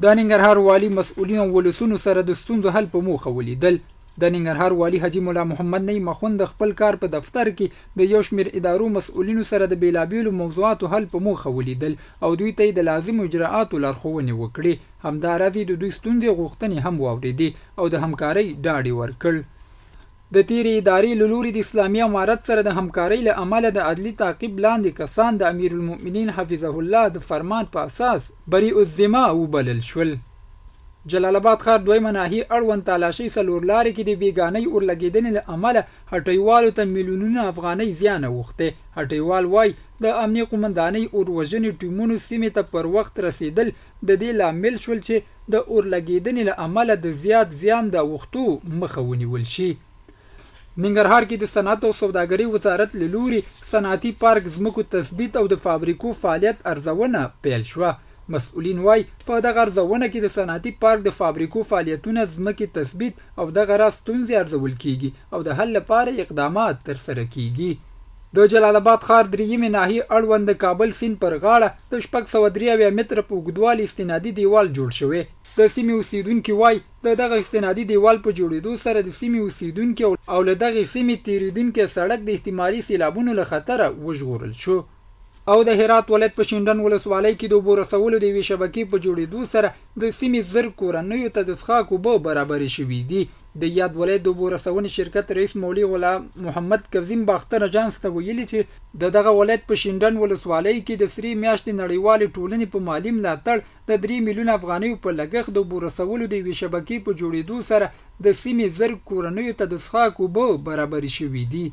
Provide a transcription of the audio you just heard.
د ننګرهار والي مسؤلینو ولسونو سره د ستونزو حل په موخه ولیدل. د ننګرهار والي حاجی مولا محمد نعیم مخوند خپل کار په دفتر کې د یو شمېر ادارو مسؤلینو سره د بیلابیلو موضوعاتو حل په موخه ولیدل او دوی ته د لازم اجراءاتو لارښوونې وکړې. همداراز د دوی ستونزې غوښتنې هم واورېدې او د همکارۍ ډاډ یې ورکړ. د تیرې ادارې له لوري د اسلامي امارت سره د همکارۍ له امله د عدلي تعقیب لاندې کسان د امیر المؤمنین حفظه الله د فرمان په اساس بریء الذمه وبلل شول. جلال آباد ښار دویمه ناحیې اړوند تالاشۍ څلور لارې کې د بېګانۍ اورلګېدنې له امله هټیوالو ته میلیونونه افغانۍ زیان اوښتی. هټیوال وایي د امنیه قومندانۍ اوروژنې ټیمونو سیمې ته پر وخت رسېدل د دې لامل شول چې د اورلګېدنې له امله د زیات زیان د اوښتو مخه ونیول شي. ننګرهار کې د صنعت او سوداګرۍ وزارت له لوري صنعتي پارک ځمکو تثبیت او د فابریکو فعالیت ارزونه پیل شوه. مسؤلین وایي په دغه ارزونه کې د صنعتي پارک د فابریکو فعالیتونه ځمکې تثبیت او دغه راز ستونزې ارزول کیږي او د حل لپاره اقدامات ترسره کیږي. د جلال آباد ښار دریمې ناحیې اړوند د کابل سیند پر غاړه د 683 متره په اوږدوالي استنادي دیوال جوړ شوی. د سیمې اوسیدونکي وایي د دغه استنادي دیوال په جوړېدو سره د سیمې اوسیدونکي او له دغې سیمې تېرېدونکي سړک د احتمالي سیلابونو له خطره وژغورل شو. او د هرات ولایت په شینډن ولسوالۍ کې د اوبو رسولو د یوې شبکې په جوړېدو سره د سیمې زر کورنیو ته د څښاک اوبه برابرې شوي دي. د یاد ولایت د اوبو رسونې شرکت رئیس مولوي غلام محمد کظیم باختر اجانس ته ویلي چې د دغه ولایت په شینډن ولسوالۍ کې د سرې میاشتې نړیوالې ټولنې په مالي ملاتړ د 3 میلیونه افغانیو په لګښت د اوبو رسولو د یوې شبکې په جوړېدو سره د سیمې زر کورنیو ته د څښاک اوبه برابرې شوي دي.